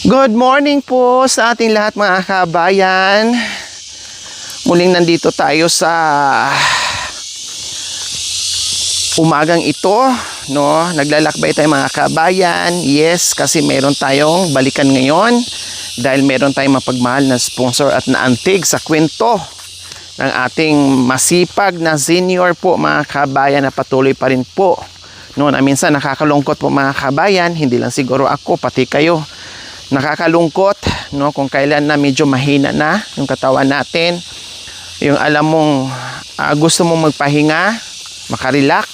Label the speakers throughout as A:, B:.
A: Good morning po sa ating lahat mga kabayan. Muling nandito tayo sa umagang ito, no? Naglalakbay tayo mga kabayan. Yes, kasi meron tayong balikan ngayon dahil meron tayong mapagmahal na sponsor at naantig sa kwento ng ating masipag na senior po mga kabayan na patuloy pa rin po. No, na minsan nakakalungkot po mga kabayan, hindi lang siguro ako, pati kayo. Nakakalungkot, no, kung kailan na medyo mahina na yung katawan natin. Yung alam mong gusto mong magpahinga, makarelax,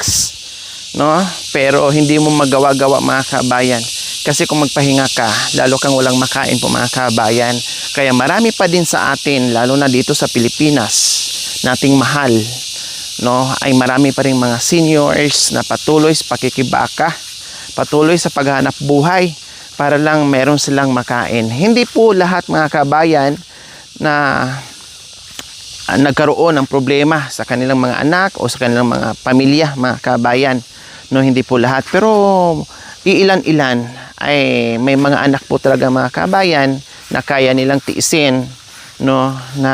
A: no, pero hindi mo magawa-gawa mga kabayan. Kasi kung magpahinga ka, lalo kang walang makain po mga kabayan. Kaya marami pa din sa atin, lalo na dito sa Pilipinas, nating mahal, no, ay marami pa rin mga seniors na patuloy sa pakikibaka, patuloy sa paghanap buhay para lang meron silang makain. Hindi po lahat mga kabayan na nagkaroon ng problema sa kanilang mga anak o sa kanilang mga pamilya mga kabayan, no, hindi po lahat, pero iilan-ilan ay may mga anak po talaga mga kabayan na kaya nilang tiisin, no, na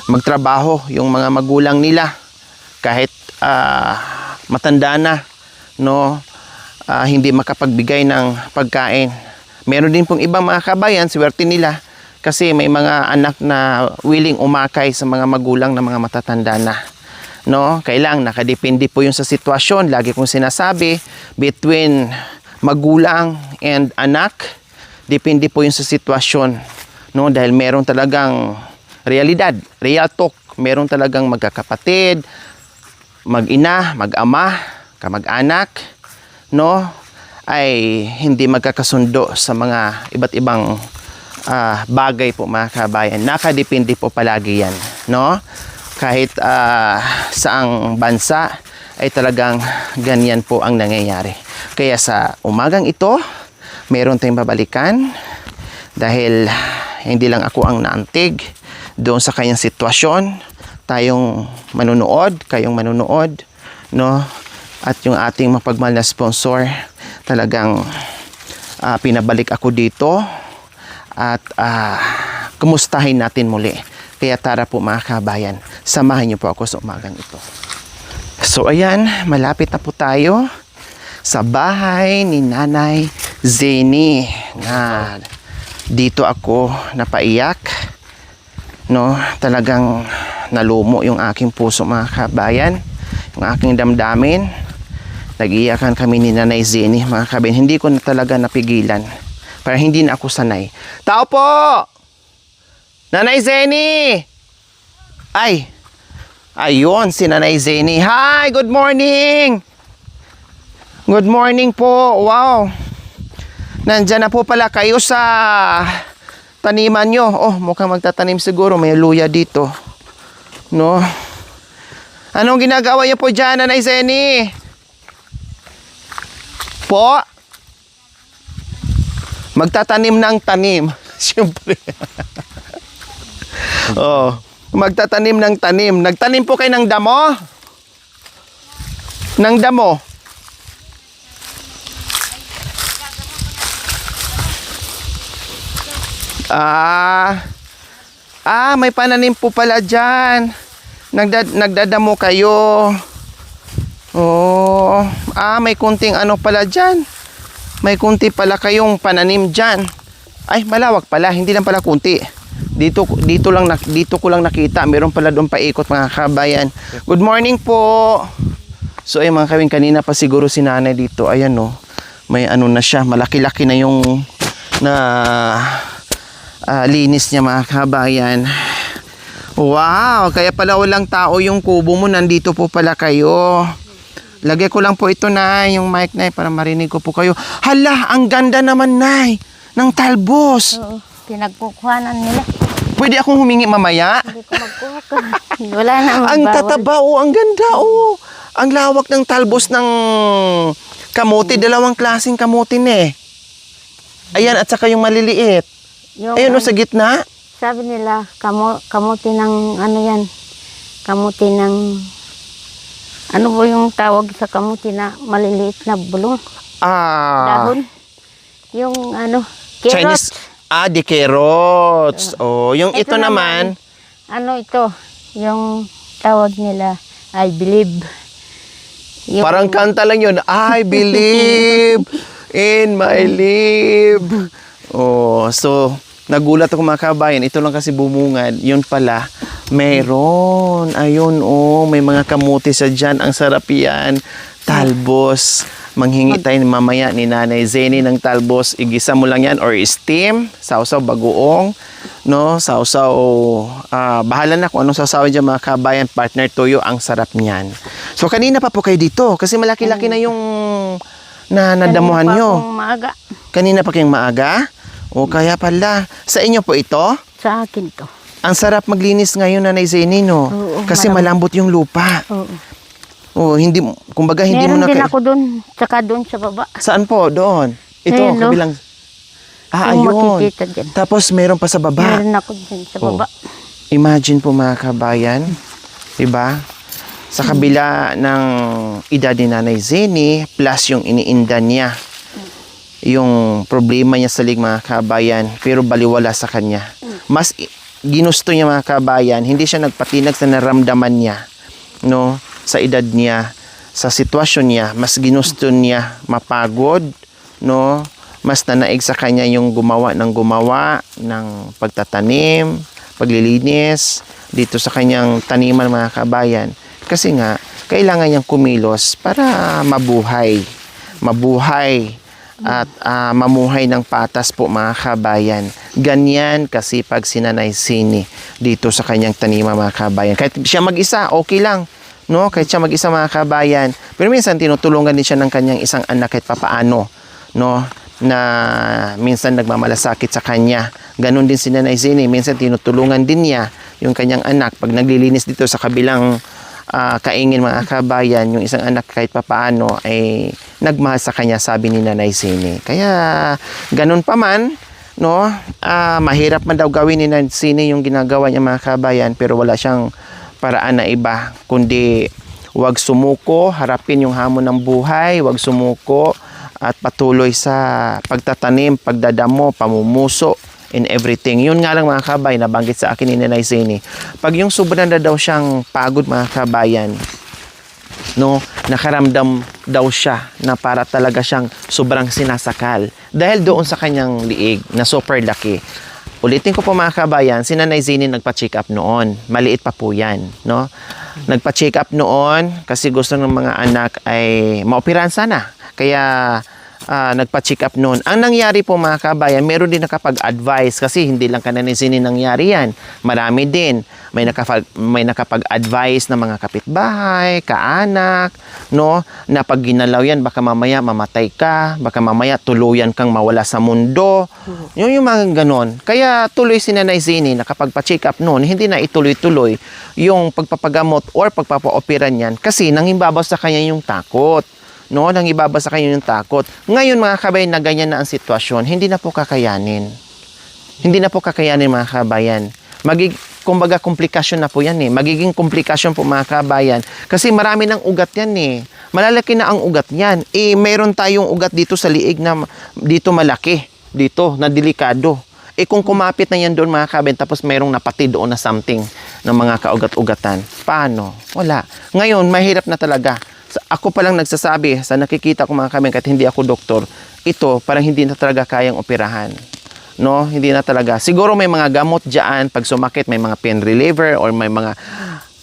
A: magtrabaho yung mga magulang nila kahit matanda na, no, hindi makapagbigay ng pagkain. Meron din pong ibang mga kabayan, swerte nila kasi may mga anak na willing umakay sa mga magulang na mga matatanda na, no? Kailang nakadepende po yung sa sitwasyon. Lagi kong sinasabi, between magulang and anak, depende po yung sa sitwasyon, no? Dahil meron talagang realidad, real talk. Meron talagang magkakapatid, mag-ina, mag-ama, kamag-anak, no, ay hindi magkakasundo sa mga iba't ibang bagay po mga kabayan. Nakadepende po palagi yan, no? Kahit saang bansa ay talagang ganyan po ang nangyayari. Kaya sa umagang ito, meron tayong babalikan dahil hindi lang ako ang naantig doon sa kanyang sitwasyon. Tayong manunood, kayong manunood, no? At yung ating mapagmahal na sponsor, talagang pinabalik ako dito at kumustahin natin muli. Kaya tara po mga kabayan, samahan niyo po ako sa umagang ito. So ayan, malapit na po tayo sa bahay ni Nanay Zeni, na dito ako napaiyak, no? Talagang nalumo yung aking puso mga kabayan, yung aking damdamin. Nag-iyakan kami ni Nanay Zeni mga kabayan. Hindi ko na talaga napigilan, para hindi na ako sanay. Tao po! Nanay Zeni! Ay! Ayun, si Nanay Zeni. Hi! Good morning! Good morning po. Wow! Nandyan na po pala kayo sa taniman nyo. Oh, mukhang magtatanim siguro. May luya dito, no? Anong ginagawa niyo po dyan, Nanay Zeni? Po? Magtatanim ng tanim. Siyempre. Oh, magtatanim ng tanim. Nagtanim po kayo ng damo? Ng damo? May pananim po pala dyan. Nagdadamo kayo. Oh, may kunting ano pala dyan. May kunti pala kayong pananim dyan. Ay, malawak pala. Hindi lang pala kunti. Dito ko lang nakita. Meron pala doon paikot mga kabayan. Good morning po. So ay mga kawing, kanina pa siguro si nanay dito. Ayan, no. May ano na siya. Malaki-laki na yung linis niya mga kabayan. Wow, kaya pala walang tao yung kubo mo. Nandito po pala kayo. Lagay ko lang po ito, Nay, yung mic, Nay, para marinig ko po kayo. Hala, ang ganda naman, Nay, ng talbos.
B: Oo, pinagkukuhanan nila.
A: Pwede akong humingi mamaya?
B: Hindi ko magkuha ka. Wala na magbawal.
A: Ang tataba, oh, ang ganda, oh. Ang lawak ng talbos ng kamote. Dalawang klaseng kamote, eh. Ayan, at saka yung maliliit. Ayun, oh, sa gitna.
B: Sabi nila, kamuti ng ano yan? Kamuti ng... Ano po yung tawag sa kamuti na maliliit na bulong? Dahon. Yung ano,
A: Chinese, di carrots. Oh, yung ito naman,
B: Ano ito? Yung tawag nila, I believe. Yung,
A: parang kanta lang yun. I believe in my live. Oh, so, nagulat ako mga kabayan. Ito lang kasi bumungad. Yun pala, meron. Ayun, oh, may mga kamuti sa dyan. Ang sarap yan. Talbos. Manghingi tayo mamaya ni Nanay Zenny ng talbos. Igisa mo lang yan or steam. Sausaw, bagoong. No, sausaw. Bahala na kung anong sasawin dyan mga kabayan. Partner toyo, ang sarap niyan. So, kanina pa po kayo dito. Kasi malaki-laki na yung nadamuhan nyo.
B: Maaga.
A: Kanina pa kayong maaga? O kaya pala. Sa inyo po ito?
B: Sa akin to.
A: Ang sarap maglinis ngayon, Nanay Zenny, no?
B: Oo,
A: Kasi malambot yung lupa.
B: Oo.
A: Oh, hindi, kumbaga hindi
B: Meron
A: mo na...
B: din ako doon, tsaka doon sa baba.
A: Saan po? Doon? Ito,
B: Ayun, no?
A: kabilang...
B: Kung
A: ayun.
B: makikita dyan.
A: Tapos meron pa sa baba.
B: Meron ako dyan sa baba.
A: Imagine po mga kabayan, diba? Sa kabila ng edad ni Nanay Zenny, plus yung iniinda niya, yung problema niya sa mga kabayan, pero baliwala sa kanya. Mas ginusto niya mga kabayan, hindi siya nagpatinag sa naramdaman niya, no? Sa edad niya, sa sitwasyon niya, mas ginusto niya mapagod, no? Mas nanaig sa kanya yung gumawa ng pagtatanim, paglilinis dito sa kanyang taniman mga kabayan. Kasi nga, kailangan niyang kumilos para mabuhay at mamuhay ng patas po mga kabayan. Ganyan kasi pag sinanay Zenny dito sa kanyang taniman mga kabayan. Kahit siya mag-isa, okay lang. No, kahit siya mag-isa mga kabayan. Pero minsan tinutulungan din siya ng kanyang isang anak kahit papaano, no, na minsan nagmamalasakit sa kanya. Ganon din si Nanay Zenny. Minsan tinutulungan din niya yung kanyang anak pag naglilinis dito sa kabilang kaingin mga kabayan. Yung isang anak kahit papaano ay nagmahal sa kanya, sabi ni Nanay Zenny. Kaya ganon pa man, no, mahirap man daw gawin ni Nanay Zenny yung ginagawa niya mga kabayan, pero wala siyang paraan na iba, kundi wag sumuko, harapin yung hamon ng buhay, wag sumuko at patuloy sa pagtatanim, pagdadamo, pamumuso in everything. Yun nga lang mga kabayan, nabanggit sa akin ni Nanay Zenny. Pag yung sobra na daw siyang pagod mga kabayan, no, nakaramdam daw siya na para talaga siyang sobrang sinasakal dahil doon sa kanyang liig na super laki. Ulitin ko po mga kabayan, si Nanay Zenny nagpa-check up noon. Maliit pa po yan, no? Nagpa-check up noon kasi gusto ng mga anak ay maoperahan sana. Kaya nagpa-check up noon. Ang nangyari po mga kabayan, meron din nakapag-advise kasi hindi lang kay Nanay Zenny nangyari yan. Marami din. May nakapag-advise na mga kapitbahay, kaanak, no? Na pag ginalaw yan, baka mamaya mamatay ka, baka mamaya tuluyan kang mawala sa mundo. Yung mga ganon. Kaya tuloy si Nanay Zenny, nakapagpa-check up noon, hindi na ituloy-tuloy yung pagpapagamot or pagpapa-opera niyan kasi nanghibabaw sa kanya yung takot. No, nanghibabaw sa kanya yung takot. Ngayon mga kabayan na ganyan na ang sitwasyon, hindi na po kakayanin. Hindi na po kakayanin mga kabayan. Kumbaga komplikasyon na po yan eh. Magiging komplikasyon po mga kabayan. Kasi marami ng ugat yan eh. Malalaki na ang ugat yan. Eh, mayroon tayong ugat dito sa liig na dito malaki. Dito, na delikado. Eh, kung kumapit na yan doon mga kabayan, tapos mayroong napati doon na something ng mga kaugat-ugatan. Paano? Wala. Ngayon, mahirap na talaga. Ako pa lang nagsasabi, sa nakikita ko mga kabayan, kahit hindi ako doktor, ito, parang hindi na talaga kayang operahan. No, hindi na talaga. Siguro may mga gamot diyan pag sumakit, may mga pain reliever or may mga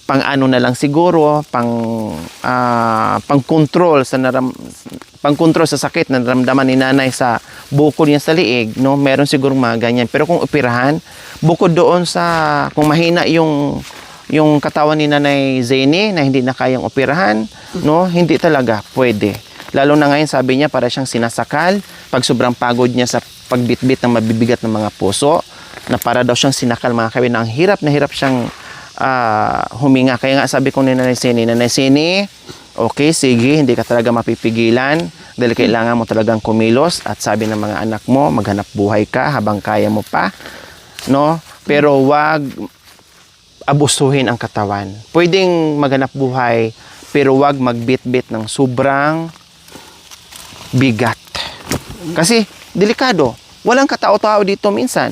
A: pang-ano na lang siguro, pang-control sa sakit na naramdaman ni nanay sa bukol niya sa liig, no? Meron siguro mga ganyan. Pero kung operahan, bukod doon sa kung mahina yung katawan ni Nanay Zenny na hindi na kayang operahan, no? Hindi talaga pwede. Lalo na ngayon, sabi niya, para siyang sinasakal. Pag sobrang pagod niya sa pagbitbit ng mabibigat ng mga puso, na para daw siyang sinakal mga kabayan. Ang hirap na hirap siyang huminga. Kaya nga sabi ko ni Nanay Zenny, okay, sige, hindi ka talaga mapipigilan dahil kailangan mo talagang kumilos at sabi ng mga anak mo, maghanap buhay ka habang kaya mo pa. No? Pero wag abusuhin ang katawan. Pwedeng maghanap buhay, pero wag magbitbit ng sobrang bigat. Kasi, delikado. Walang katao-tao dito minsan.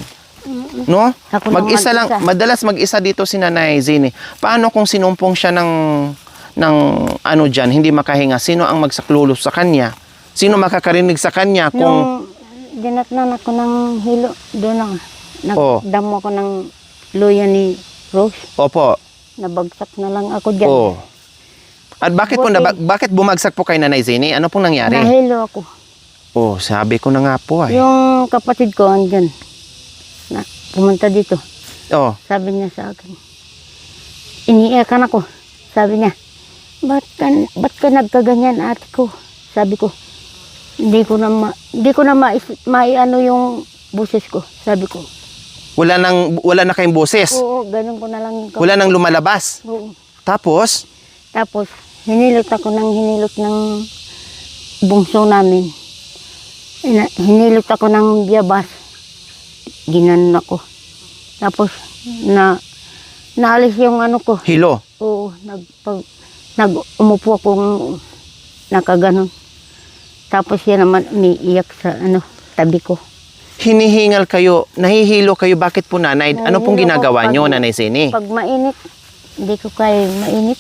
A: No?
B: Ako lang
A: Mag-isa lang,
B: mag-isa.
A: madalas mag-isa dito si Nanay Zini. Paano kung sinumpong siya ng ano diyan, hindi makahinga? Sino ang magsaklulo sa kanya? Sino makakarinig sa kanya kung
B: Nung dinatnan ako ng hilo, doon lang.
A: Oh.
B: Nagdamo ako ng luya ni Rose.
A: Opo.
B: Nabagsak na lang ako dyan.
A: Oh. At bakit po
B: Buti.
A: bakit bumagsak po kay Nanay Zini? Ano pong nangyari?
B: Nahilo ako.
A: Oh, sabi ko na nga po ay.
B: Yung kapatid ko andyan. Na, pumunta dito.
A: Oh,
B: Sabi niya sa akin. Iniiyakan ako. Sabi niya, ba't ka nagkaganyan ate ko? Sabi ko, hindi ko na maiano yung buses ko. Sabi ko,
A: wala na kayong boses.
B: oo, ganun ko na lang yung
A: Wala nang lumalabas.
B: Oo.
A: Tapos,
B: Tapos, hinilot ng bungso namin. Hinilot ako ng biyabas. Ginanon ako. Tapos, naalis yung ano ko.
A: hilo.
B: Oo, umupo akong nakaganon. Tapos yan naman umiiyak sa tabi ko.
A: Hinihingal kayo, nahihilo kayo. Bakit po nanay? Ano pong
B: Nahihilo
A: ginagawa
B: ako
A: nyo,
B: pag-
A: Nanay Zini?
B: Pag mainit, hindi ko kaya mainit.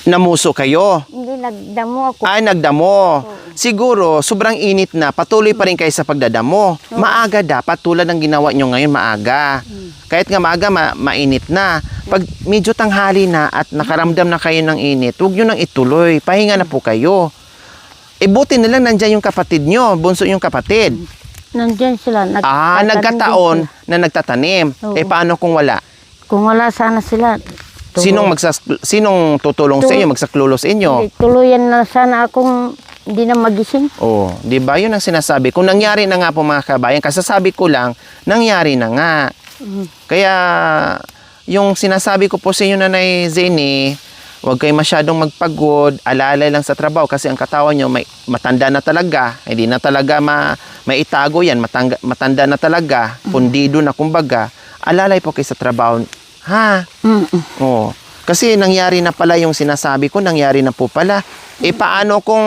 A: Namuso kayo.
B: Hindi, nagdamo ako.
A: Ay, nagdamo. Siguro, sobrang init na. Patuloy pa rin kayo sa pagdadamo. Maaga dapat, tulad ng ginawa nyo ngayon, maaga. Kahit nga maaga, mainit na. Pag medyo tanghali na at nakaramdam na kayo ng init, huwag nyo nang ituloy. Pahinga na po kayo. E buti na lang nandyan yung kapatid nyo, bunso yung kapatid.
B: Nandyan sila.
A: Nagkataon na nagtatanim.
B: Oo.
A: Eh, paano kung wala?
B: Kung wala sana sila.
A: Sinong tutulong sa inyo, magsaklulo sa inyo?
B: Tuluyan na sana akong hindi na magising.
A: Oh, 'di ba? 'Yun ang sinasabi. Kung nangyari na nga po mga kabayan, kasasabi ko lang, nangyari na nga. Kaya yung sinasabi ko po sa inyo, Nanay Zini, huwag kayo masyadong magpagod, alalay lang sa trabaho kasi ang katawan nyo matanda na talaga, hindi na talaga maitago yan, matanda na talaga, pundido na kumbaga, alalay po kayo sa trabaho. Ha? Oo. Kasi nangyari na pala yung sinasabi ko, nangyari na po pala. Eh paano kung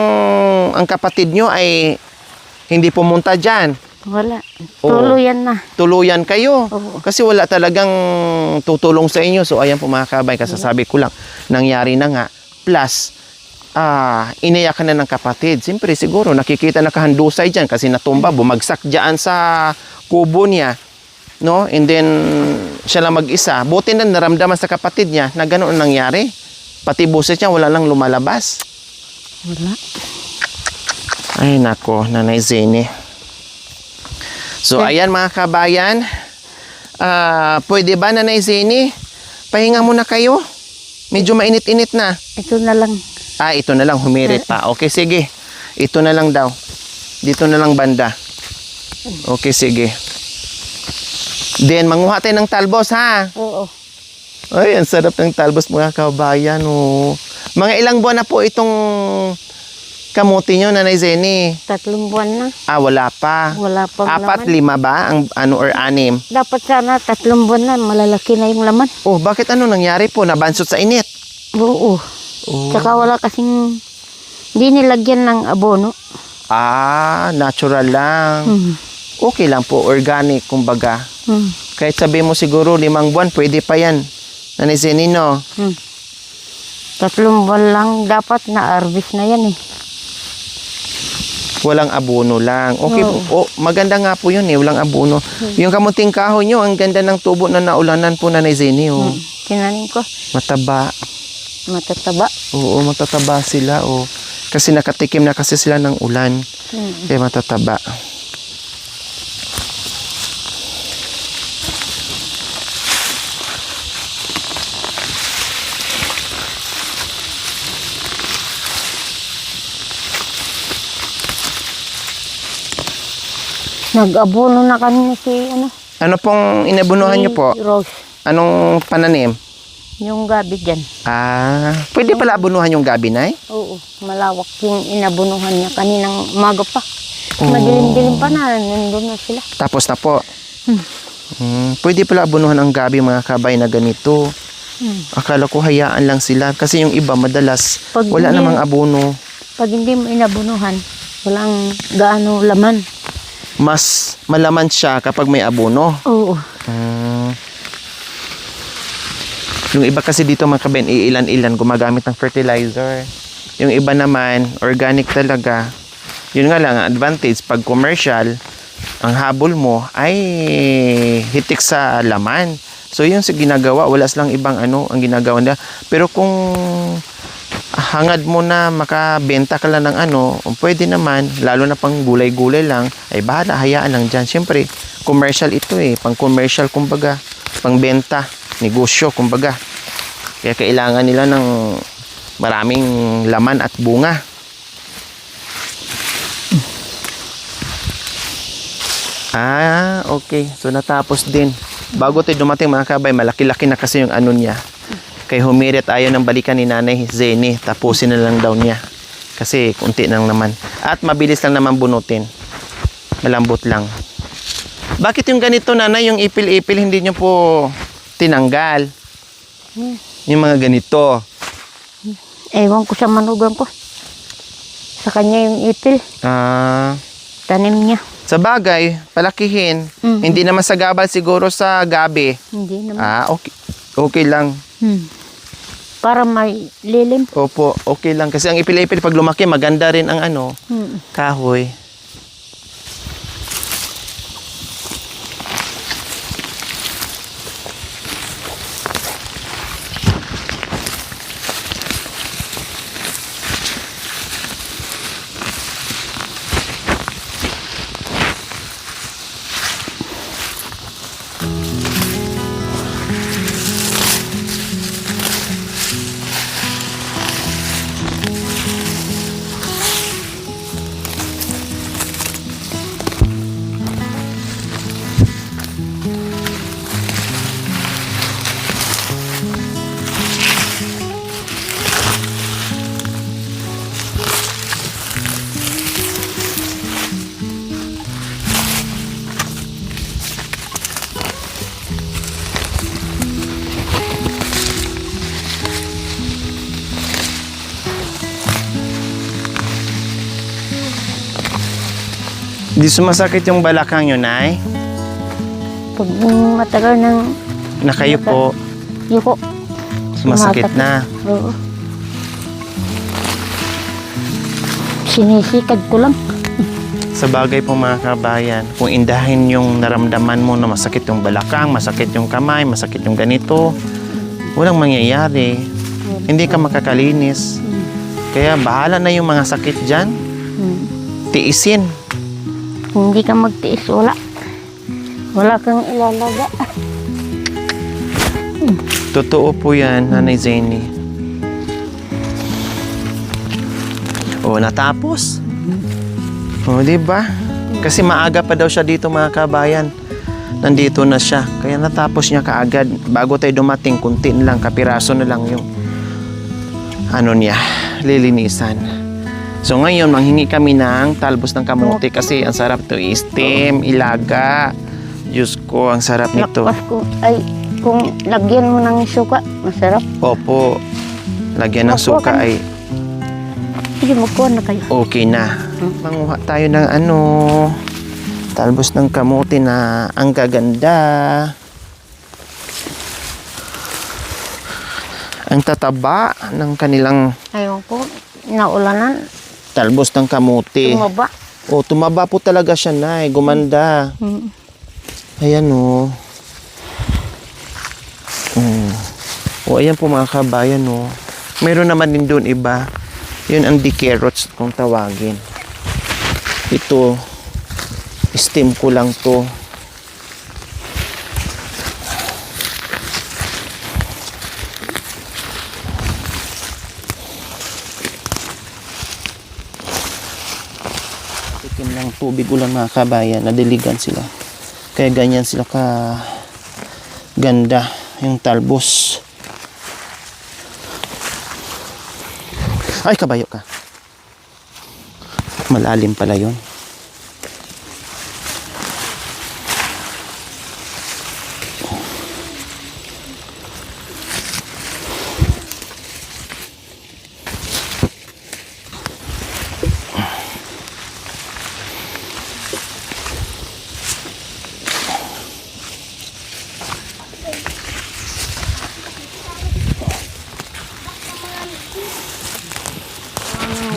A: ang kapatid nyo ay hindi pumunta dyan?
B: Wala.
A: Oo.
B: Tuluyan na.
A: Tuluyan kayo.
B: Oo.
A: Kasi wala talagang tutulong sa inyo. So ayan po mga kabay, kasasabi ko lang, nangyari na nga. Plus, iniyakan na ng kapatid. Siyempre siguro nakikita na kahandusay dyan kasi natumba, bumagsak dyan sa kubo niya. No? And then, siya lang mag-isa. Buti na naramdaman sa kapatid niya na gano'n ang nangyari. Pati buses niya, wala lang lumalabas.
B: Wala.
A: Ay, nako, Nanay Zini. So, ayan mga kabayan. Pwede ba, Nanay Zini? Pahinga muna kayo. Medyo mainit-init na.
B: Ito na lang.
A: Ito na lang, humirit pa. Okay, sige. Ito na lang daw. Dito na lang banda. Okay, sige. Then, manguha tayo ng talbos, ha?
B: Oo.
A: Ay, ang sarap ng talbos, mga kabayan, oh. Mga ilang buwan na po itong kamuti nyo, Nanay Zini?
B: 3 buwan na.
A: Wala pa.
B: Wala pa
A: 4,
B: laman.
A: 5 ba? Ang or 6?
B: Dapat sana 3 buwan na. Malalaki na yung laman.
A: Oh, bakit ano nangyari po? Nabansot sa init?
B: Oo. Tsaka wala kasing hindi nilagyan ng abono.
A: Natural lang. Okay lang po, organic, kumbaga. Kahit sabi mo siguro 5 buwan, pwede pa yan. Nanay Zini, no?
B: 3 buwan lang. Dapat na-harvest na yan eh.
A: Walang abono lang. Okay po. Maganda nga po yun eh, walang abono. Yung kamuting kahoy nyo, ang ganda ng tubo na naulanan po, Nanay Zini, oh.
B: Tinanin ko.
A: Mataba.
B: Matataba.
A: Oo, matataba sila, oh. Kasi nakatikim na kasi sila ng ulan. Kaya matataba.
B: Nag-abono na kami si
A: Ano pong inabunuhan nyo po?
B: Rose.
A: Anong pananim?
B: Yung gabi dyan.
A: Pwede pala abunuhan yung gabi, Nay?
B: Oo. Malawak yung inabunuhan niya. Kaninang umaga pa. Madilim-dilim pa na. Nandun na sila.
A: Tapos na po. Pwede pala abunuhan ang gabi, mga kabay, na ganito. Akala ko hayaan lang sila. Kasi yung iba madalas,
B: Pag
A: wala
B: hindi-
A: namang abono.
B: Pag hindi mo inabunuhan, walang gaano laman.
A: mas malaman siya kapag may abono.
B: Oo.
A: Yung iba kasi dito mga kabayan, iilan-ilan gumagamit ng fertilizer. Yung iba naman, organic talaga. Yun nga lang, ang advantage pag commercial, ang habol mo ay hitik sa laman. So yun sa ginagawa, wala silang ibang ano ang ginagawa nila. Pero kung hangad mo na makabenta ka lang ng ano, pwede naman, lalo na pang gulay-gulay lang, ay bahala, hayaan lang dyan. Siyempre, commercial ito pang commercial kumbaga, pang benta, negosyo kumbaga. Kaya kailangan nila ng maraming laman at bunga. Okay. So natapos din. Bago tayo dumating mga kabay, malaki-laki na kasi yung ano niya. Kay humirit ayaw ng balikan ni Nanay Zeni. Tapusin na lang daw niya. Kasi kunti lang naman. At mabilis lang naman bunutin. Malambot lang. Bakit yung ganito, Nanay, yung ipil-ipil, hindi nyo po tinanggal? Yung mga ganito.
B: Ewan ko sa manugang ko. Sa kanya yung ipil. Tanim niya.
A: Sa bagay, palakihin. Hindi naman sa gabal, siguro sa gabi.
B: Hindi naman.
A: Okay. Okay lang.
B: Para may lilim.
A: Opo, okay lang. Kasi ang ipil-ipil, pag lumaki, maganda rin ang ano, kahoy. Di sumasakit yung balakang yun, Nay?
B: Pag matagal ng
A: Na kayo po,
B: yuko.
A: sumasakit na.
B: Oo. Sinisikad ko lang.
A: Sa bagay po mga kabayan, kung indahin yung naramdaman mo na masakit yung balakang, masakit yung kamay, masakit yung ganito, walang mangyayari. Hindi ka makakalinis. Kaya bahala na yung mga sakit dyan. Tiisin.
B: Kung hindi ka magtiis, wala. Wala kang ilalaga.
A: Totoo po yan, Nanay Zeni. Natapos. Diba? Kasi maaga pa daw siya dito mga kabayan. Nandito na siya. Kaya natapos niya kaagad. Bago tayo dumating, kunti lang, kapiraso na lang yung ano niya, lilinisan. So ngayon, manghingi kami ng talbos ng kamote kasi ang sarap to i-steam, ilaga. Diyos ko, ang sarap nito.
B: Lakpas ko. Ay, kung lagyan mo ng suka, masarap.
A: Opo. Lagyan ng
B: Magkuha
A: suka
B: ka na.
A: ay
B: Sige, magkuha na kayo.
A: okay na. Manguha tayo ng talbos ng kamote na ang gaganda. Ang tataba ng kanilang
B: Ayun po, naulanan.
A: talbos ng kamote.
B: Tumaba.
A: Tumaba po talaga siya, Nay. Gumanda. Ayan ayan po mga kabayan, Meron naman din doon iba. Yun ang di-carrots kung tawagin. Ito, steam ko lang to. Tikim lang tubig ulan mga kabayan, nadiligan sila. Kaya ganyan sila ka ganda yung talbos. Ay, kabayo ka. Malalim pala yun.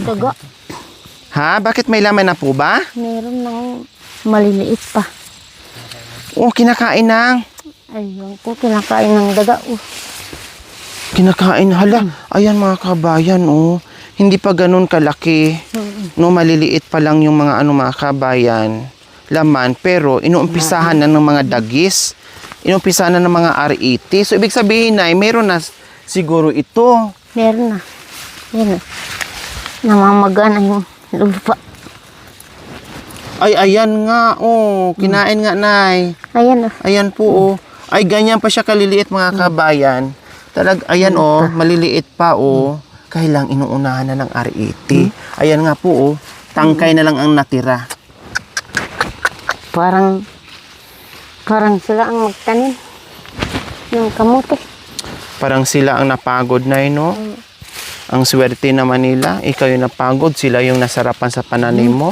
B: daga.
A: Ha? Bakit may laman na po ba?
B: Meron ng maliliit pa.
A: Oh, kinakain ng.
B: Ayun ko, kinakain ng daga.
A: Kinakain. Hala, ayan mga kabayan, oh. Hindi pa ganun kalaki. No, maliliit pa lang yung mga mga kabayan. Laman, pero inuumpisahan na ng mga dagis. Inuumpisahan na ng mga R80. So, ibig sabihin na, meron na siguro ito.
B: Meron na. Yan. Namamaga na yung lupa.
A: Ay, ayan nga, oh. Kinain nga, Nay.
B: Ayan na.
A: Ayan po, oh. Ay, ganyan pa siya kaliliit, mga kabayan. Ayan, oh. Maliliit pa, oh. Kailang inuunahan na ng R80. Ayan nga po, oh. Tangkay na lang ang natira.
B: Parang sila ang magtanim ng kamote.
A: Parang sila ang napagod na, no? Ang swerte naman nila. Ikaw yung napagod, sila yung nasarapan sa pananim mo.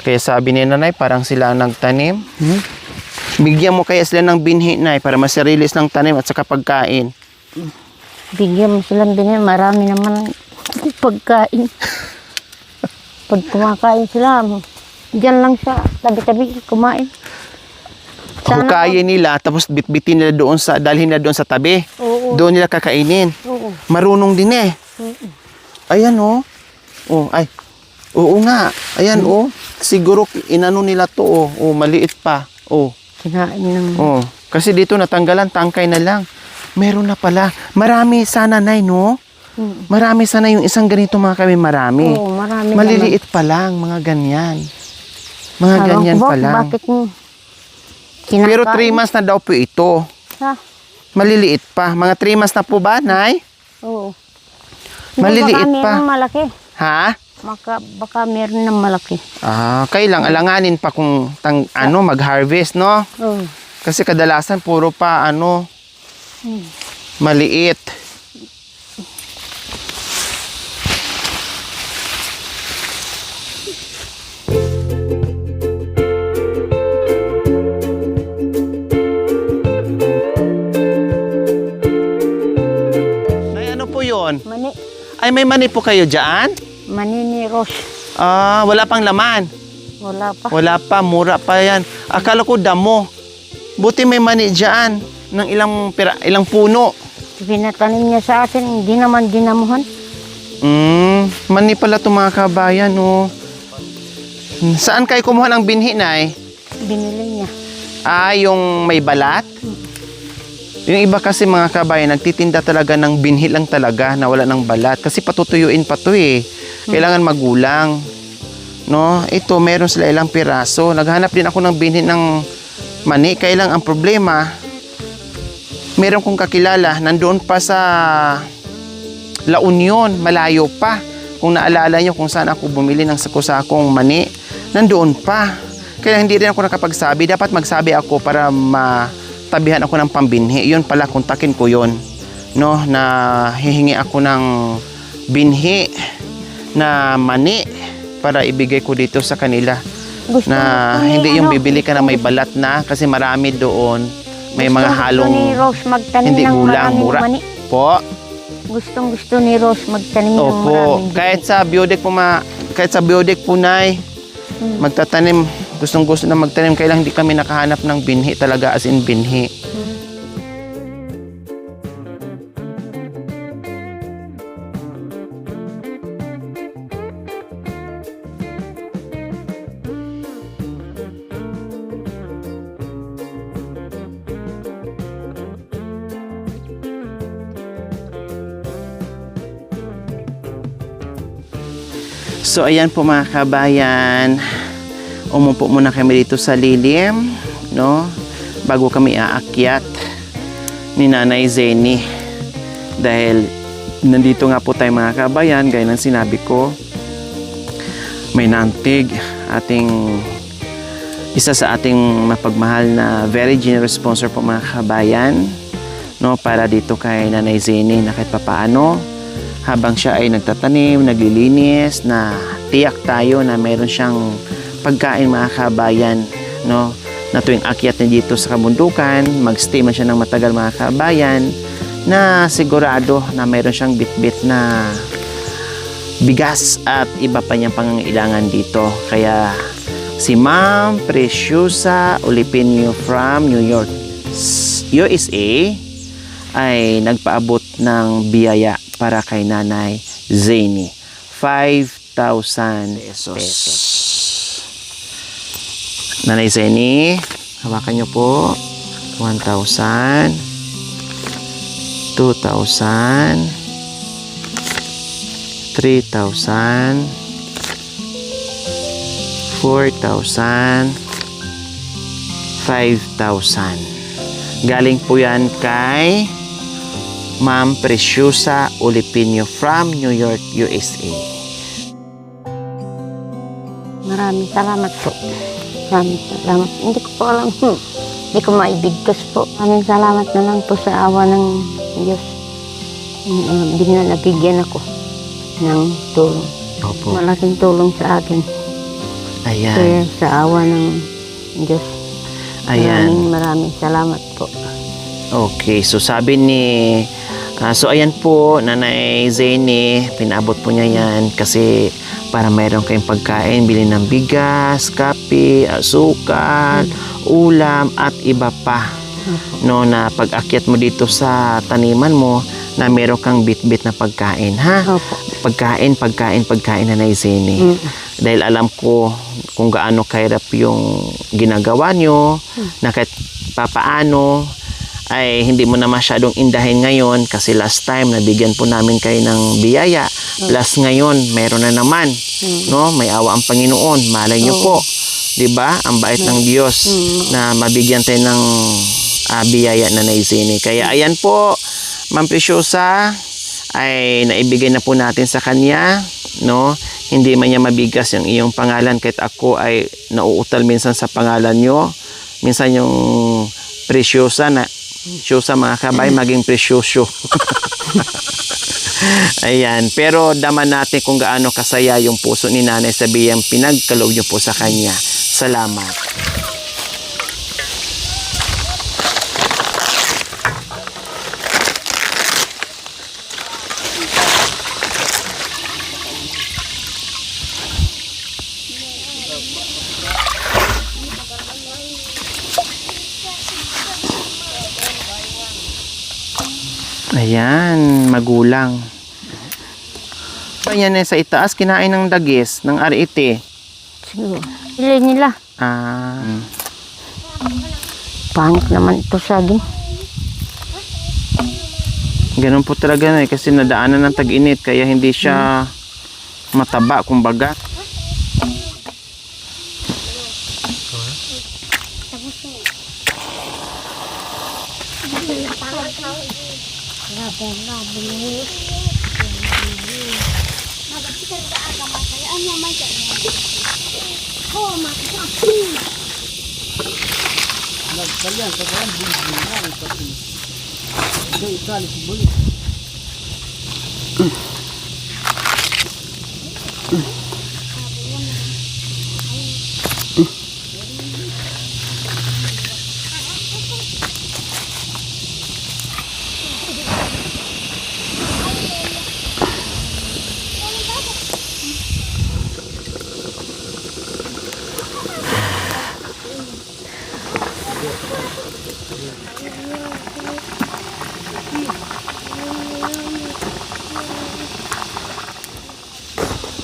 A: Kaya sabi ni Nanay, parang sila ang nagtanim. Bigyan mo kaya sila ng binhi, Nay, para masarilis ng tanim at saka pagkain.
B: Bigyan mo silang binili, marami naman pagkain. Pag kumakain sila, diyan lang sa tabi-tabi kumain.
A: Hukayin nila, tapos bitbitin nila doon dalhin nila doon sa tabi.
B: Oo.
A: Doon nila kakainin.
B: Oo.
A: Marunong din eh. Ayan, oh. Oh, ay. Oo nga. Ayan, oh. Siguro inano nila to, oh. Oh, maliit pa. Oh.
B: Kinain ng...
A: Oh. Kasi dito natanggalan, tangkay na lang. Meron na pala. Marami sana, Nay, no? Marami sana yung isang ganito, mga kami, marami.
B: Oo, marami
A: Maliliit pa lang, mga ganyan. Mga ganyan pa lang.
B: Bakit mo?
A: Pero 3 months na daw po ito.
B: Ha?
A: Maliliit pa. Mga 3 months na po ba, Nay?
B: Oo.
A: Maliliit
B: baka
A: pa.
B: Meron malaki.
A: Ha?
B: Baka meron ng malaki.
A: Ah, kailang alanganin pa kung mag-harvest, no?
B: Oo.
A: Kasi kadalasan puro pa maliit. Nay, ano po 'yon?
B: Mani.
A: Ay, may mani po kayo diyan?
B: Mani ni Rose.
A: Ah, wala pang laman.
B: Wala pa.
A: Wala pa, mura pa yan. Akala ko damo. Buti may mani dyan ng ilang puno.
B: Pinatanim niya sa akin, hindi naman dinamuhan.
A: Mani pala itong mga kabayan, oh. Saan kayo kumuha ng binhi, Nay?
B: Binili niya.
A: Ah, yung may balat? Yung iba kasi mga kabayan, nagtitinda talaga ng binhi lang talaga na wala ng balat. Kasi patutuyuin pa to eh. Kailangan magulang. No? Ito, meron sila ilang piraso. Naghanap din ako ng binhi ng mani. Kailang ang problema, meron kong kakilala, nandoon pa sa La Union, malayo pa. Kung naalala nyo kung saan ako bumili ng sako-sakong mani, nandoon pa. Kaya hindi rin ako nakapagsabi. Dapat magsabi ako para matabihan ako ng pambinhi. Yun pala, kontakin ko yun. No? Na hihingi ako ng binhi na mani para ibigay ko dito sa kanila.
B: Gusto
A: Hindi yung bibili ka na may balat na kasi marami doon. May mga halong
B: Gusto ni Rose magtanim
A: hindi
B: ng
A: gulang,
B: maraming
A: mura.
B: mani.
A: Po.
B: Gusto ni Rose magtanim ng
A: Opo.
B: maraming
A: Kahit sa biodek po Nay, magtatanim. Gustong-gusto na magtanim. Kailang hindi kami nakahanap ng binhi talaga, as in binhi. So ayan po mga kabayan, umupo muna kami dito sa lilim, no? Bago kami aakyat ni Nanay Zeni. Dahil nandito nga po tayo mga kabayan, gaya ng sinabi ko, may nantig isa sa ating mapagmahal na very generous sponsor po mga kabayan, no? Para dito kay Nanay Zeni na kahit papaano, habang siya ay nagtatanim, naglilinis, na tiyak tayo na mayroon siyang pagkain mga kabayan, no? Na tuwing akyat niya dito sa kabundukan, magstay man siya ng matagal mga kabayan, na sigurado na mayroon siyang bitbit na bigas at iba pa niyang pangangailangan dito. Kaya si Ma'am Preciosa Olipinio from New York, USA ay nagpaabot ng biyaya para kay Nanay Zany. 5,000 pesos. Nanay Zany, hawakan niyo po. 1,000, 2,000, 3,000, 4,000, 5,000. Galing po yan kay Ma'am Preciosa Olipinio from New York, USA.
B: Maraming salamat po. Maraming salamat. Hindi ko po alam. Hindi ko maibigkas po. Maraming salamat na lang po sa awa ng Diyos. Nabigyan ako ng tulong.
A: Opo.
B: Malaking tulong sa akin.
A: Ayan.
B: Kaya sa awa ng Diyos.
A: Ayan.
B: Maraming salamat po.
A: Okay, so sabi ni so ayan po, Nanay Zany, pinabot po niya yan kasi para mayroon kayong pagkain, bili ng bigas, kape, asukal, ulam at iba pa. No, na pag-akyat mo dito sa taniman mo na meron kang bit-bit na pagkain, ha?
B: Opo.
A: Pagkain, Nanay Zany. Dahil alam ko kung gaano kahirap yung ginagawa nyo, na kahit papaano ay hindi mo na masyadong indahin ngayon kasi last time nabigyan po namin kayo ng biyaya. Plus ngayon, meron na naman. No? May awa ang Panginoon. Malay nyo po. 'Di ba? Ang bait ng Diyos na mabigyan tayo ng biyaya na Zany. Kaya ayan po, Ma'am Preciosa, ay naibigay na po natin sa kanya, no? Hindi man niya mabigas yung iyong pangalan kahit ako ay nauutal minsan sa pangalan nyo. Minsan yung Preciosa na Preciosa mga kabay maging Precioso. Ayan, pero daman natin kung gaano kasaya yung puso ni Nanay sa biyang pinagkaloob niyo po sa kanya. Salamat. Ayan, magulang. Ayan sa itaas, kinain ng dagis, ng RET.
B: Siguro. Pili nila. Pangit naman ito saging.
A: Ganun po talaga na kasi nadaanan ng tag-init kaya hindi siya mataba, kumbaga.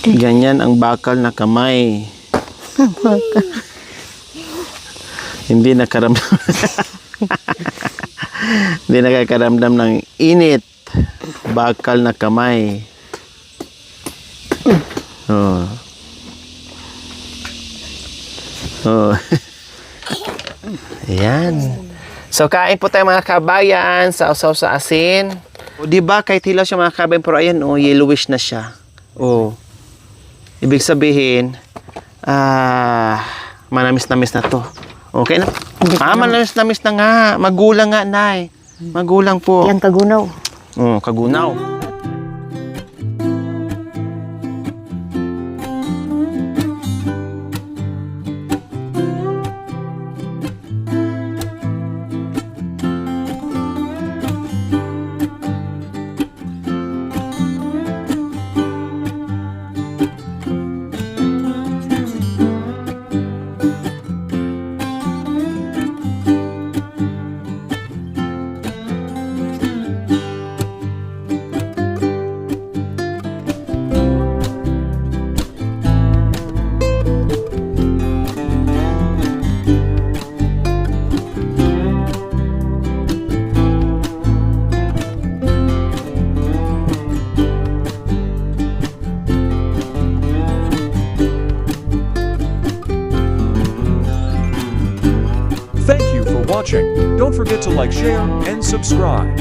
A: Ganyan ang bakal na kamay. Hindi nakaramdam. Hindi nakakaramdam ng init. Bakal na kamay. Oh. Oh. Ayan. So kain po tayo mga kabayan, sausaw sa asin. O di ba kahit hilaw siya mga kabayan pero ayan yellowish na siya. Oh. Ibig sabihin, manamis-namis na to. Okay na? Manamis-namis na nga. Magulang nga, Nay. Magulang po.
B: Yan kagunaw.
A: Kagunaw.
C: watching. Don't forget to like, share, and subscribe.